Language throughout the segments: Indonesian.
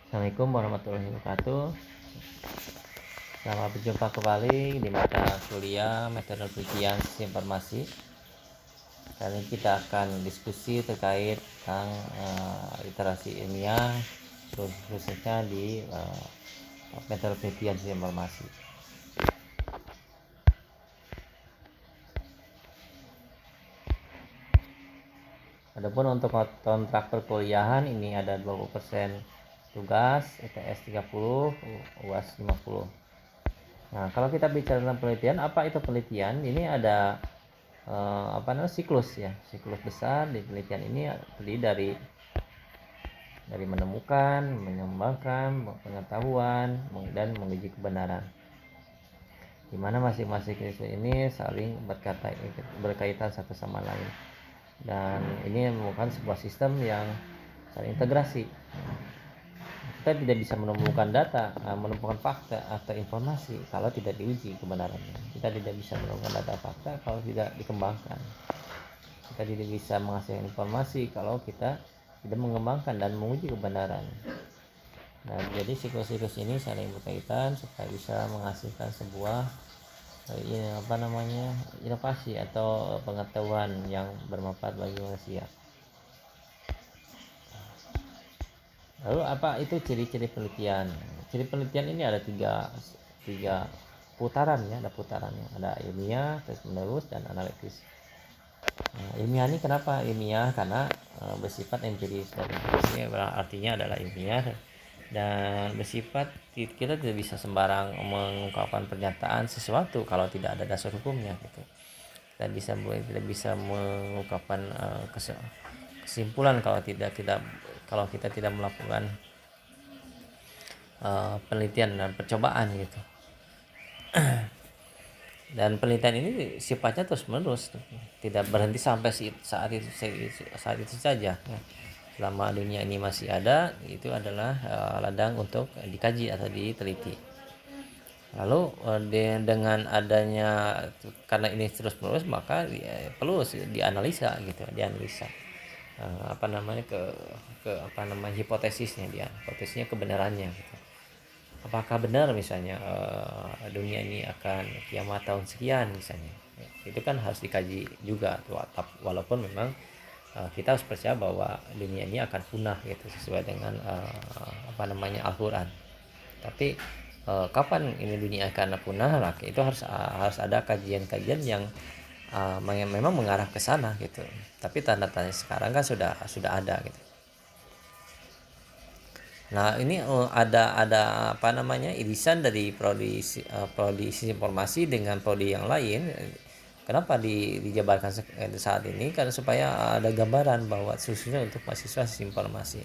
Assalamualaikum warahmatullahi wabarakatuh. Selamat berjumpa kembali di mata kuliah metode penelitian sistem informasi. Kali ini kita akan diskusi terkait tentang literasi ilmiah, khususnya di metode penelitian sistem informasi. Adapun untuk kontrak perkuliahan ini ada 20% tugas, ITS 30, UAS 50. Nah, kalau kita bicara tentang penelitian, apa itu penelitian? Ini ada siklus ya, siklus besar. Di penelitian ini terdiri dari menemukan, mengembangkan pengetahuan dan menguji kebenaran, di mana masing-masing siklus ini saling berkaitan satu sama lain, dan ini merupakan sebuah sistem yang saling integrasi. Kita tidak bisa menemukan data, menemukan fakta atau informasi kalau tidak diuji kebenarannya. Kita tidak bisa menemukan data fakta kalau tidak dikembangkan. Kita tidak bisa menghasilkan informasi kalau kita tidak mengembangkan dan menguji kebenaran. Nah, jadi siklus-siklus ini saling berkaitan supaya bisa menghasilkan sebuah inovasi atau pengetahuan yang bermanfaat bagi manusia. Lalu apa itu ciri-ciri penelitian? Ciri penelitian ini ada tiga putaran ya, ada putarannya, ada ilmiah, terus menerus, dan analitis. Nah, ilmiah ini kenapa ilmiah? Karena bersifat empiris, dan empirisnya artinya adalah ilmiah dan bersifat kita tidak bisa sembarang mengungkapkan pernyataan sesuatu kalau tidak ada dasar hukumnya gitu. Kita tidak bisa mengungkapkan kesimpulan kalau kita tidak melakukan penelitian dan percobaan gitu. Dan penelitian ini sifatnya terus menerus, tidak berhenti sampai saat itu saja ya. Selama dunia ini masih ada, itu adalah ladang untuk dikaji atau diteliti. Lalu dengan adanya, karena ini terus menerus, maka perlu dianalisa gitu, hipotesisnya kebenarannya gitu. Apakah benar misalnya dunia ini akan kiamat tahun sekian misalnya, itu kan harus dikaji juga tuh, walaupun memang kita harus percaya bahwa dunia ini akan punah gitu sesuai dengan Al-Quran. Tapi kapan ini dunia akan punah, nah, itu harus ada kajian-kajian yang memang mengarah ke sana gitu. Tapi tanda-tanda sekarang kan sudah ada gitu. Nah, ini ada irisan dari prodi informasi dengan prodi yang lain. Kenapa dijabarkan saat ini? Karena supaya ada gambaran bahwa khususnya untuk mahasiswa sistem informasi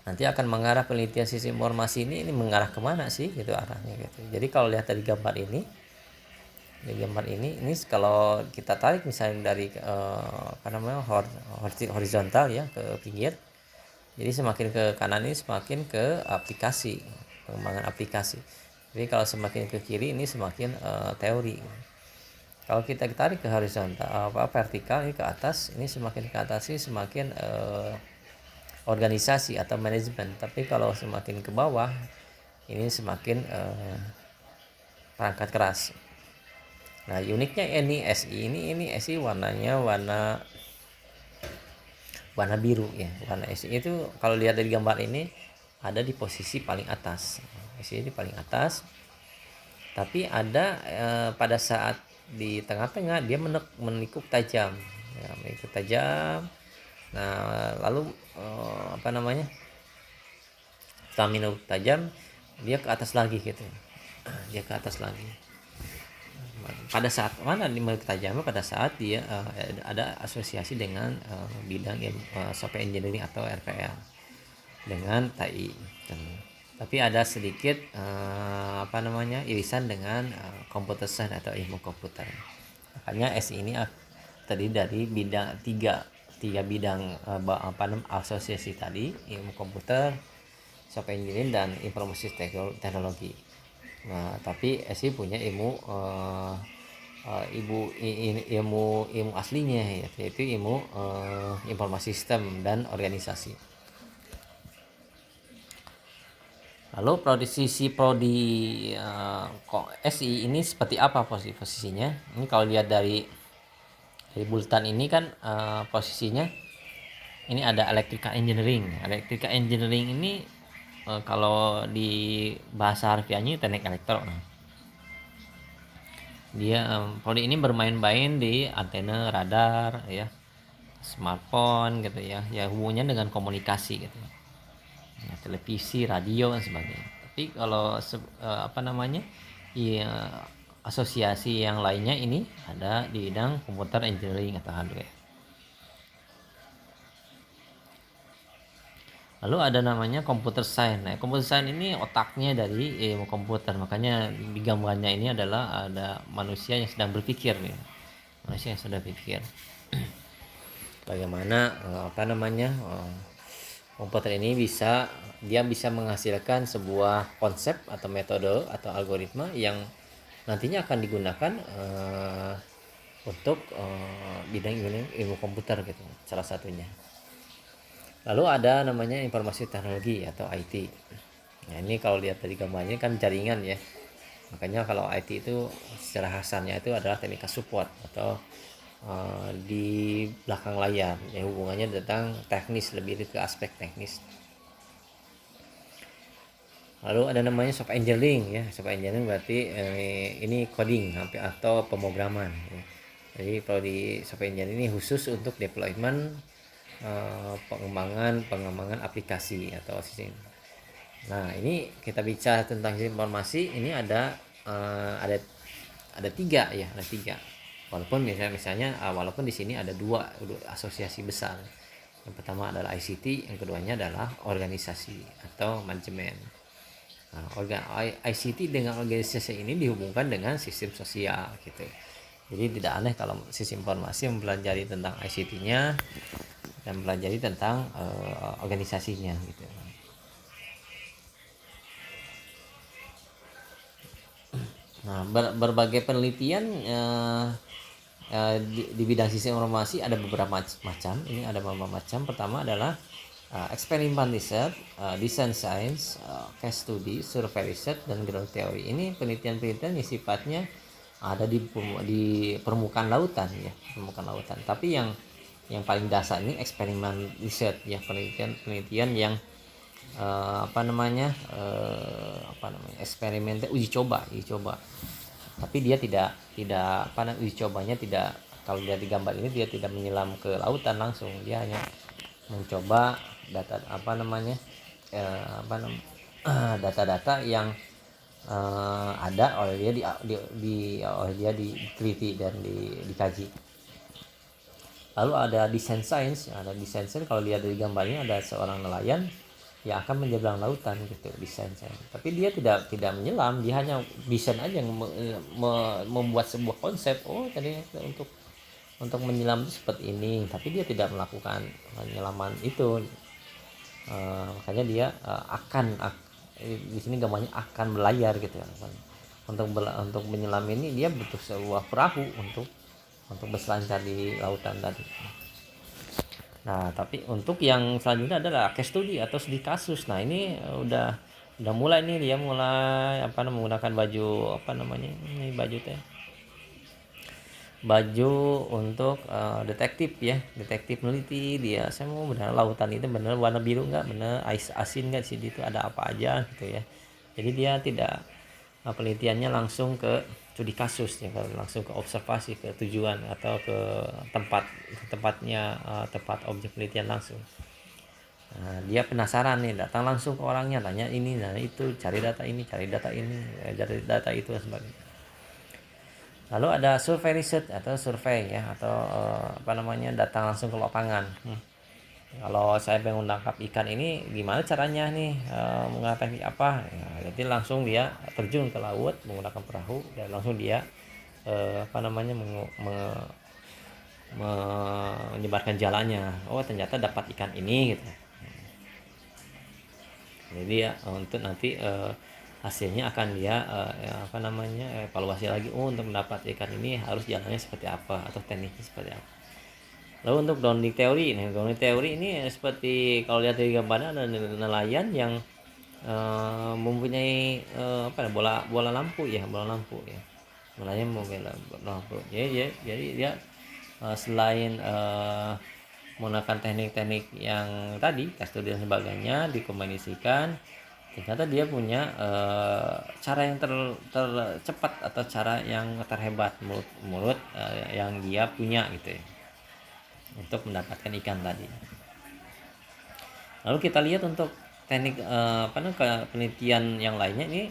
nanti akan mengarah penelitian sistem informasi ini mengarah kemana sih gitu arahnya gitu. Jadi kalau lihat dari gambar ini, ini kalau kita tarik misalnya dari horizontal ya ke pinggir. Jadi semakin ke kanan ini semakin ke aplikasi, pengembangan aplikasi. Jadi kalau semakin ke kiri ini semakin teori. Kalau kita tarik ke horizontal vertikal ini ke atas, ini semakin ke atas ini semakin organisasi atau manajemen. Tapi kalau semakin ke bawah ini semakin perangkat keras. Nah, uniknya ini SI warnanya warna biru ya. Warna SI itu kalau lihat dari gambar ini ada di posisi paling atas. SI di paling atas. Tapi ada pada saat di tengah-tengah dia menekuk tajam. Ya, menekuk tajam. Nah, lalu setelah menekuk tajam dia ke atas lagi gitu. Dia ke atas lagi. Pada saat mana menekuk tajam? Pada saat dia ada asosiasi dengan bidang software engineering atau RPL dengan TI. Tapi ada sedikit irisan dengan computer science atau ilmu komputer. Makanya S ini terdiri dari bidang tiga bidang asosiasi tadi, ilmu komputer, software engineering, dan informasi teknologi. Nah, tapi SI punya ilmu aslinya, yaitu ilmu informasi sistem dan organisasi. Lalu sisi prodi SI ini seperti apa posisinya? Ini kalau lihat dari bulletin ini kan posisinya ini ada electrical engineering. Electrical engineering ini kalau di bahasa harfiahnya teknik elektro. Dia prodi ini bermain-main di antena, radar, ya, smartphone gitu ya, hubungannya dengan komunikasi gitu. Ya, televisi, radio dan sebagainya. Tapi kalau apa namanya, ya, asosiasi yang lainnya ini ada di bidang komputer engineering atau hardware. Lalu ada namanya computer science. Nah, computer science ini otaknya dari ilmu komputer. Makanya di gambarnya ini adalah ada manusia yang sedang berpikir nih. Manusia yang sedang berpikir. Bagaimana apa namanya? Komputer ini bisa menghasilkan sebuah konsep atau metode atau algoritma yang nantinya akan digunakan untuk bidang ilmu komputer gitu, salah satunya. Lalu ada namanya informasi teknologi atau IT. Nah, ini kalau lihat dari gambarnya kan jaringan ya. Makanya kalau IT itu secara kasarnya itu adalah teknik support atau di belakang layar, ya, hubungannya tentang teknis, lebih ke aspek teknis. Lalu ada namanya software engineering ya. Software engineering berarti ini coding atau pemrograman ya. Jadi kalau di software engineering ini khusus untuk deployment, pengembangan aplikasi atau sistem. Nah, ini kita bicara tentang informasi, ini ada tiga ya, ada tiga. Walaupun misalnya walaupun di sini ada dua asosiasi besar. Yang pertama adalah ICT, yang keduanya adalah organisasi atau manajemen. Nah, ICT dengan organisasi ini dihubungkan dengan sistem sosial gitu. Jadi tidak aneh kalau sistem informasi mempelajari tentang ICT-nya dan mempelajari tentang organisasinya gitu. Nah, berbagai penelitian di bidang sistem informasi ada beberapa macam. Ini ada beberapa macam. Pertama adalah eksperimen riset, design science, case study, survey riset, dan ground theory. Ini penelitian-penelitian yang sifatnya ada di permukaan lautan ya, permukaan lautan. Tapi yang paling dasar ini eksperimen riset ya, penelitian yang eksperimen uji coba. Tapi dia tidak uji cobanya tidak, kalau lihat di gambar ini dia tidak menyelam ke lautan langsung, dia hanya mencoba data-data yang ada oleh dia diteliti dan dikaji. Lalu ada design science. Kalau lihat dari gambarnya ada seorang nelayan yang akan menyeberang lautan gitu, desain science. Tapi dia tidak menyelam, dia hanya desain aja, membuat sebuah konsep. Oh, tadi untuk menyelam itu seperti ini, tapi dia tidak melakukan penyelaman itu. Makanya dia di sini gambarnya akan berlayar gitu. Untuk menyelam ini dia butuh sebuah perahu untuk berselancar di lautan tadi. Nah, tapi untuk yang selanjutnya adalah case study atau studi kasus. Nah, ini udah mulai nih, dia mulai menggunakan baju ini baju untuk detektif ya, detektif meneliti. Saya mau benar lautan itu benar warna biru nggak, benar asin nggak sih, itu ada apa aja gitu ya. Jadi dia tidak penelitiannya langsung ke studi kasus ya, langsung ke observasi, ke tujuan atau ke tempatnya, tempat objek penelitian langsung. Nah, dia penasaran nih, datang langsung ke orangnya, tanya ini, nah itu, cari data ini, cari data itu dan sebagainya. Lalu ada survei riset atau survei ya, atau datang langsung ke lapangan. Kalau saya pengen menangkap ikan ini, gimana caranya nih, mengapa apa? Nah, jadi langsung dia terjun ke laut menggunakan perahu dan langsung dia menyebarkan jalannya. Oh, ternyata dapat ikan ini gitu. Jadi ya untuk nanti hasilnya akan dia evaluasi lagi. Oh, untuk mendapat ikan ini harus jalannya seperti apa atau tekniknya seperti apa. Lalu untuk grounding theory ini seperti kalau lihat dari gambarnya ada nelayan yang mempunyai bola lampu ya, bolanya bola lampu. Jadi dia selain menggunakan teknik-teknik yang tadi tes studi dan sebagainya dikombinasikan, ternyata dia punya cara yang tercepat atau cara yang terhebat menurut yang dia punya gitu ya, untuk mendapatkan ikan tadi. Lalu kita lihat untuk teknik penelitian yang lainnya, ini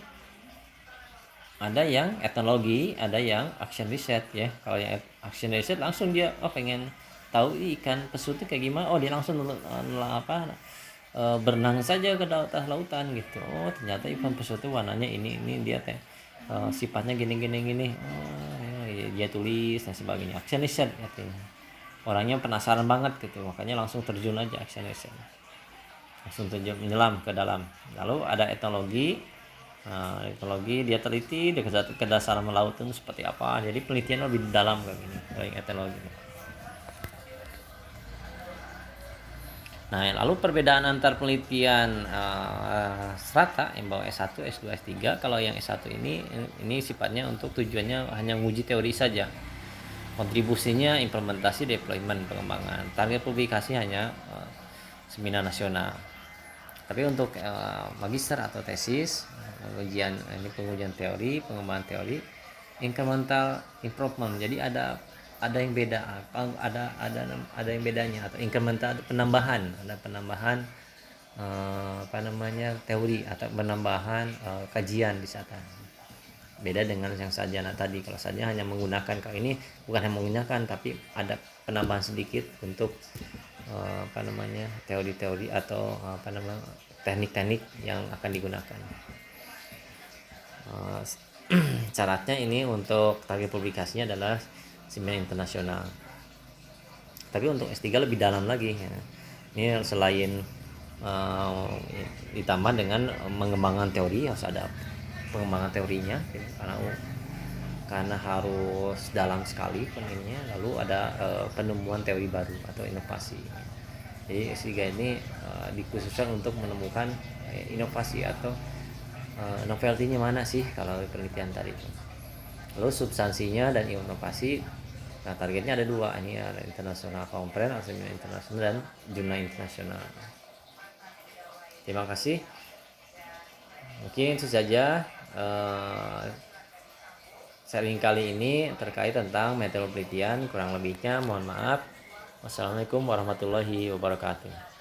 ada yang etnologi, ada yang action research ya. Kalau yang action research langsung dia pengen tahu ikan pesut itu kayak gimana, dia langsung berenang saja ke lautan gitu. Ternyata ikan pesut itu warnanya ini dia sifatnya gini ya, dia tulis dan sebagainya. Action research artinya orangnya penasaran banget gitu, makanya langsung terjun aja action research, langsung terjun menyelam ke dalam. Lalu ada etnologi. Etnologi dia teliti dia ke dasar laut itu seperti apa, jadi penelitian lebih dalam kayak gini dari etnologi. Nah, lalu perbedaan antar penelitian strata yang bawa S1, S2, S3. Kalau yang S1 ini sifatnya untuk tujuannya hanya menguji teori saja. Kontribusinya implementasi, deployment, pengembangan. Target publikasi hanya seminar nasional. Tapi untuk magister atau tesis, pengujian teori, pengembangan teori, incremental improvement. Jadi ada yang beda, ada yang bedanya, atau incremental penambahan, teori atau penambahan kajian di sana. Beda dengan yang sarjana tadi. Kalau sarjana hanya menggunakan, kalau ini bukan hanya menggunakan tapi ada penambahan sedikit untuk teori-teori atau teknik-teknik yang akan digunakan. Syaratnya ini untuk target publikasinya adalah seminar internasional. Tapi untuk S3 lebih dalam lagi ya. Ini selain ditambah dengan mengembangkan teori, harus ada pengembangan teorinya karena harus dalam sekali penelitiannya. Lalu ada penemuan teori baru atau inovasi. Jadi S3 ini dikhususkan untuk menemukan inovasi atau novelty-nya mana sih kalau penelitian tadi. Lalu substansinya dan inovasi, targetnya ada 2, ini ada internasional conference atau seminar internasional dan jurnal internasional. Terima kasih. Mungkin itu saja sharing kali ini terkait tentang metode penelitian. Kurang lebihnya mohon maaf. Wassalamualaikum warahmatullahi wabarakatuh.